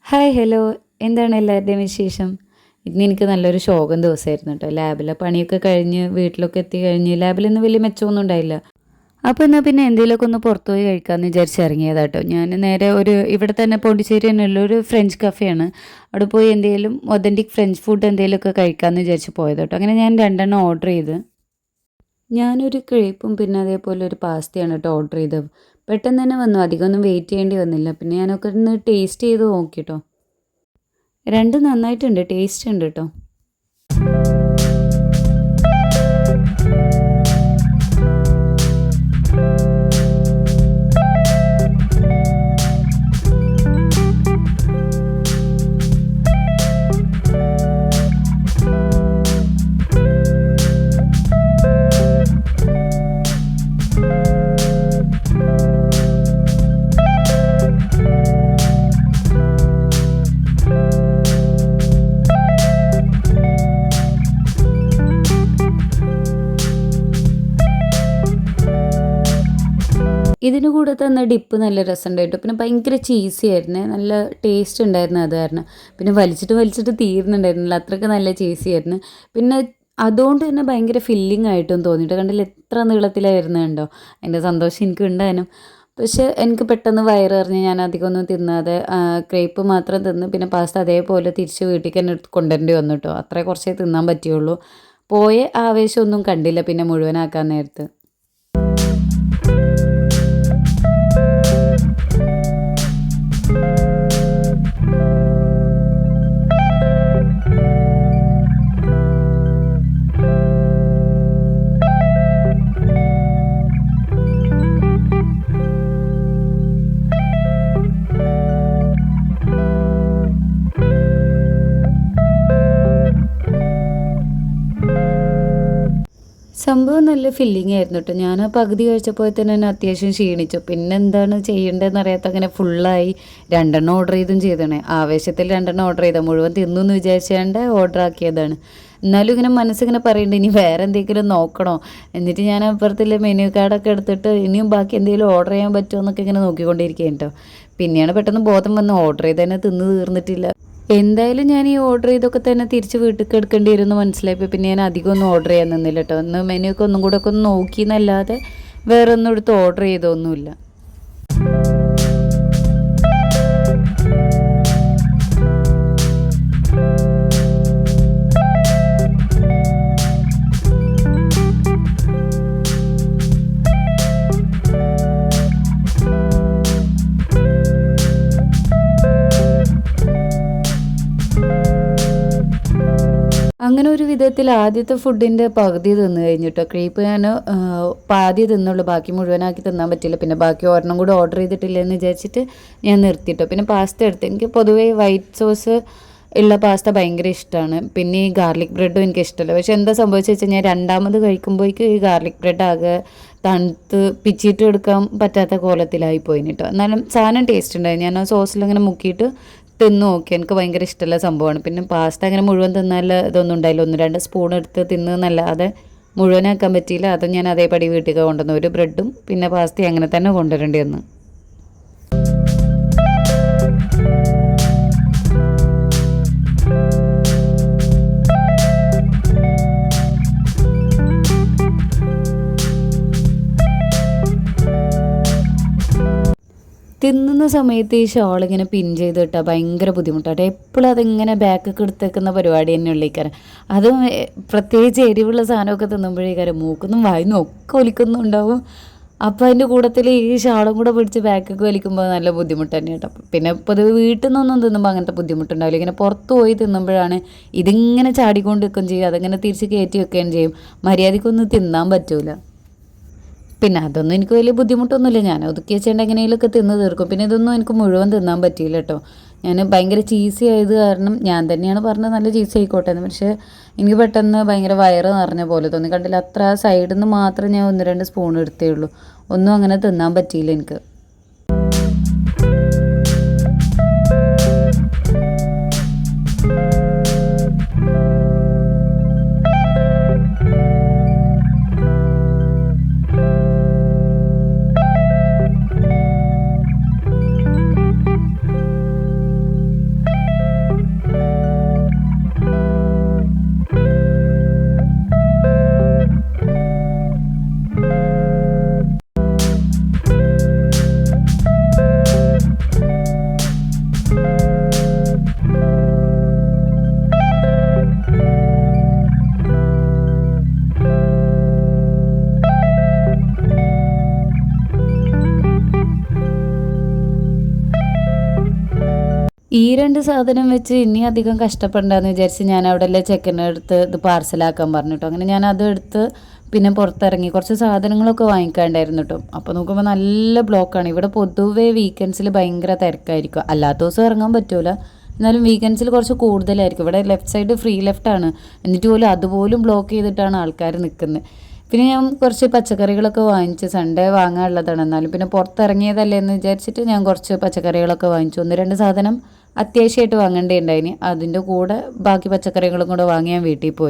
Hi hello. എന്താണ് എല്ലാവരുടെയും വിശേഷം? ഇന്ന് എനിക്ക് നല്ലൊരു ശോകം ദിവസമായിരുന്നു കേട്ടോ. ലാബിലെ പണിയൊക്കെ കഴിഞ്ഞ് വീട്ടിലൊക്കെ എത്തി കഴിഞ്ഞ് ലാബിലൊന്നും വലിയ മെച്ചമൊന്നും ഉണ്ടായില്ല. അപ്പോൾ എന്നാൽ പിന്നെ എന്തെങ്കിലുമൊക്കെ ഒന്ന് പുറത്തു പോയി കഴിക്കാമെന്ന് വിചാരിച്ച് ഇറങ്ങിയതാട്ടോ. ഞാൻ നേരെ ഇവിടെ തന്നെ പോണ്ടിച്ചേരി തന്നെയുള്ള ഒരു ഫ്രഞ്ച് കഫേയാണ്. അവിടെ പോയി എന്തെങ്കിലും ഒതൻറ്റിക് ഫ്രഞ്ച് ഫുഡ് എന്തെങ്കിലുമൊക്കെ കഴിക്കാമെന്ന് വിചാരിച്ച് പോയത് കേട്ടോ. അങ്ങനെ ഞാൻ രണ്ടെണ്ണം ഓർഡർ ചെയ്ത്. ഞാനൊരു ക്രേപ്പും പിന്നെ അതേപോലെ ഒരു പാസ്തയാണ് കേട്ടോ ഓർഡർ ചെയ്തത്. പെട്ടെന്ന് തന്നെ വന്നു, അധികമൊന്നും വെയിറ്റ് ചെയ്യേണ്ടി വന്നില്ല. പിന്നെ ഞാനൊക്കെ ഒന്ന് ടേസ്റ്റ് ചെയ്ത് നോക്കിട്ടോ. രണ്ടും നന്നായിട്ടുണ്ട്, ടേസ്റ്റ് ഉണ്ട് കേട്ടോ. ഇതിന് കൂടെ തന്ന ഡിപ്പ് നല്ല രസമുണ്ടായിട്ട്, പിന്നെ ഭയങ്കര ചീസി ആയിരുന്നേ, നല്ല ടേസ്റ്റ് ഉണ്ടായിരുന്നു. അത് കാരണം പിന്നെ വലിച്ചിട്ട് തീരുന്നുണ്ടായിരുന്നില്ല, അത്രയ്ക്ക് നല്ല ചീസി ആയിരുന്നു. പിന്നെ അതുകൊണ്ട് തന്നെ ഭയങ്കര ഫില്ലിംഗ് ആയിട്ടും തോന്നിയിട്ട് കണ്ടില്ല, എത്ര നീളത്തിലായിരുന്നു കണ്ടോ. എൻ്റെ സന്തോഷം എനിക്ക് ഉണ്ടായിരുന്നു. പക്ഷേ എനിക്ക് പെട്ടെന്ന് വയറ് നിറഞ്ഞ് ഞാൻ അധികമൊന്നും തിന്നാതെ ക്രേപ്പ് മാത്രം തിന്ന് പിന്നെ പാസ്ത അതേപോലെ തിരിച്ച് വീട്ടിലേക്ക് തന്നെ കൊണ്ടുവരേണ്ടി വന്നു കേട്ടോ. അത്രേ കുറച്ചേ തിന്നാൻ പറ്റുള്ളൂ. പോയ ആവേശമൊന്നും കണ്ടില്ല പിന്നെ മുഴുവനാക്കാൻ നേരത്ത്. സംഭവം നല്ല ഫില്ലിംഗ് ആയിരുന്നു കേട്ടോ. ഞാൻ ആ പകുതി കഴിച്ചപ്പോൾ തന്നെ അത്യാവശ്യം ക്ഷീണിച്ചു. പിന്നെ എന്താണ് ചെയ്യേണ്ടതെന്ന് അറിയാത്ത അങ്ങനെ ഫുള്ളായി. രണ്ടെണ്ണം ഓർഡർ ചെയ്തണേ. ആവേശത്തിൽ രണ്ടെണ്ണം ഓർഡർ ചെയ്താൽ മുഴുവൻ തിന്നു എന്ന് വിചാരിച്ചാണ്ട് ഓർഡർ ആക്കിയതാണ്. എന്നാലും ഇങ്ങനെ മനസ്സിങ്ങനെ പറയുന്നുണ്ട് ഇനി വേറെ എന്തെങ്കിലും നോക്കണോ. എന്നിട്ട് ഞാൻ അപ്പുറത്തുള്ള മെനു കാർഡൊക്കെ എടുത്തിട്ട് ഇനിയും ബാക്കി എന്തെങ്കിലും ഓർഡർ ചെയ്യാൻ പറ്റുമോ എന്നൊക്കെ ഇങ്ങനെ നോക്കിക്കൊണ്ടിരിക്കുകയാണ് കേട്ടോ. പിന്നെയാണ് പെട്ടെന്ന് ബോധം വന്ന് ഓർഡർ ചെയ്ത് തന്നെ തിന്ന് തീർന്നിട്ടില്ല. എന്തായാലും ഞാൻ ഈ ഓർഡർ ചെയ്തൊക്കെ തന്നെ തിരിച്ച് വീട്ടിലേക്ക് എടുക്കേണ്ടി വരുമെന്ന് മനസ്സിലായപ്പോൾ പിന്നെ ഞാൻ അധികം ഒന്നും ഓർഡർ ചെയ്യാൻ നിന്നില്ല കേട്ടോ. ഒന്ന് മെനു ഒക്കെ ഒന്നും കൂടെ ഒക്കെ ഒന്ന് നോക്കി എന്നല്ലാതെ വേറെ ഒന്നും എടുത്ത് ഓർഡർ ചെയ്തൊന്നുമില്ല. അങ്ങനെ ഒരു വിധത്തിൽ ആദ്യത്തെ ഫുഡിൻ്റെ പകുതി തിന്നു കഴിഞ്ഞിട്ടോ. ക്രീപ്പ് ഞാൻ പാതി തിന്നുള്ളൂ, ബാക്കി മുഴുവനാക്കി തിന്നാൻ പറ്റില്ല. പിന്നെ ബാക്കി ഒരെണ്ണം കൂടെ ഓർഡർ ചെയ്തിട്ടില്ല എന്ന് വിചാരിച്ചിട്ട് ഞാൻ നിർത്തിയിട്ടോ. പിന്നെ പാസ്ത എടുത്ത്, എനിക്ക് പൊതുവേ വൈറ്റ് സോസ് ഉള്ള പാസ്ത ഭയങ്കര ഇഷ്ടമാണ്. പിന്നെ ഈ ഗാർലിക് ബ്രെഡും എനിക്ക് ഇഷ്ടമല്ല. പക്ഷെ എന്താ സംഭവിച്ചു വെച്ചാൽ ഞാൻ രണ്ടാമത് കഴിക്കുമ്പോഴേക്ക് ഈ ഗാർലിക് ബ്രെഡ് ആകെ തണുത്ത് പിച്ചിട്ട് എടുക്കാൻ പറ്റാത്ത കോലത്തിലായി പോയിന് കേട്ടോ. എന്നാലും സാധനം ടേസ്റ്റ് ഉണ്ടായി. ഞാൻ ആ സോസിലിങ്ങനെ മുക്കിയിട്ട് തിന്ന് നോക്കി. എനിക്ക് ഭയങ്കര ഇഷ്ടമുള്ള സംഭവമാണ്. പിന്നെ പാസ്ത അങ്ങനെ മുഴുവൻ തിന്നാൽ ഇതൊന്നും ഉണ്ടായില്ല. 1-2 സ്പൂൺ എടുത്ത് തിന്ന് എന്നല്ലാതെ മുഴുവനാക്കാൻ പറ്റിയില്ല. അതും ഞാൻ അതേപടി വീട്ടിൽ കൊണ്ടുവന്നു. ഒരു ബ്രെഡും പിന്നെ പാസ്ത അങ്ങനെ തന്നെ കൊണ്ടുവരേണ്ടി വന്നു. തിന്നുന്ന സമയത്ത് ഈ ഷോൾ ഇങ്ങനെ പിൻ ചെയ്ത് കിട്ടുക ഭയങ്കര ബുദ്ധിമുട്ടാണ്. എപ്പോഴും അതിങ്ങനെ ബാക്കൊക്കെ എടുത്തേക്കുന്ന പരിപാടി തന്നെ ഉള്ളിക്കാരം. അതും പ്രത്യേകിച്ച് എരിവുള്ള സാധനമൊക്കെ തിന്നുമ്പോഴേക്കാരം മൂക്കൊന്നും വായിന്നും ഒക്കെ ഒലിക്കുന്നുണ്ടാവും. അപ്പോൾ അതിൻ്റെ കൂട്ടത്തിൽ ഈ ഷാളും കൂടെ പിടിച്ച് ബാക്കൊക്കെ വലിക്കുമ്പോൾ നല്ല ബുദ്ധിമുട്ട് തന്നെ കേട്ടോ. പിന്നെ പൊതുവെ വീട്ടിൽ നിന്നൊന്നും തിന്നുമ്പോൾ അങ്ങനത്തെ ബുദ്ധിമുട്ടുണ്ടാവില്ല. ഇങ്ങനെ പുറത്ത് പോയി തിന്നുമ്പോഴാണ് ഇതിങ്ങനെ ചാടിക്കൊണ്ട് നിൽക്കുകയും ചെയ്യും, അതങ്ങനെ തിരിച്ച് കയറ്റി വെക്കുകയും ചെയ്യും. മര്യാദയ്ക്കൊന്നും തിന്നാൻ പറ്റൂല. പിന്നെ അതൊന്നും എനിക്ക് വലിയ ബുദ്ധിമുട്ടൊന്നുമില്ല, ഞാൻ ഒതുക്കി വെച്ചേണ്ട എങ്ങനെയെങ്കിലുമൊക്കെ തിന്ന് തീർക്കും. പിന്നെ ഇതൊന്നും എനിക്ക് മുഴുവൻ തിന്നാൻ പറ്റിയില്ല കേട്ടോ. ഞാൻ ഭയങ്കര ചീസി ആയത് കാരണം ഞാൻ തന്നെയാണ് പറഞ്ഞത് നല്ല ചീസി ആയിക്കോട്ടെ എന്ന്. പക്ഷേ എനിക്ക് പെട്ടെന്ന് ഭയങ്കര വയറ് നിറഞ്ഞ പോലെ തോന്നി. കണ്ടില്ല, അത്ര സൈഡിൽ നിന്ന് മാത്രം ഞാൻ 1-2 സ്പൂൺ എടുത്തേ ഉള്ളൂ. ഒന്നും അങ്ങനെ തിന്നാൻ പറ്റിയില്ല എനിക്ക്. ഈ 2 സാധനം വെച്ച് ഇനി അധികം കഷ്ടപ്പെടണ്ടാന്ന് വിചാരിച്ച് ഞാൻ അവിടെയുള്ള ചെക്കൻ്റെ അടുത്ത് ഇത് പാർസലാക്കാൻ പറഞ്ഞു ട്ടോ. അങ്ങനെ ഞാൻ അതെടുത്ത് പിന്നെ പുറത്തിറങ്ങി കുറച്ച് സാധനങ്ങളൊക്കെ വാങ്ങിക്കാണ്ടായിരുന്നു ട്ടോ. അപ്പോൾ നോക്കുമ്പോൾ നല്ല ബ്ലോക്കാണ്. ഇവിടെ പൊതുവേ വീക്കെൻഡ്സിൽ ഭയങ്കര തിരക്കായിരിക്കും. അല്ലാത്ത ദിവസം ഇറങ്ങാൻ പറ്റൂല. എന്നാലും വീക്കെൻഡ്സിൽ കുറച്ച് കൂടുതലായിരിക്കും. ഇവിടെ ലെഫ്റ്റ് സൈഡ് ഫ്രീ ലെഫ്റ്റാണ്. എന്നിട്ട് പോലും അതുപോലും ബ്ലോക്ക് ചെയ്തിട്ടാണ് ആൾക്കാർ നിൽക്കുന്നത്. പിന്നെ ഞാൻ കുറച്ച് പച്ചക്കറികളൊക്കെ വാങ്ങിച്ച് സൺഡേ വാങ്ങാനുള്ളതാണ്. എന്നാലും പിന്നെ പുറത്തിറങ്ങിയതല്ലേ എന്ന് വിചാരിച്ചിട്ട് ഞാൻ കുറച്ച് പച്ചക്കറികളൊക്കെ വാങ്ങിച്ചു. 1-2 സാധനം അത്യാവശ്യമായിട്ട് വാങ്ങേണ്ടതുണ്ടായിന്. അതിൻ്റെ കൂടെ ബാക്കി പച്ചക്കറികളും കൂടെ വാങ്ങി ഞാൻ വീട്ടിൽ പോയി.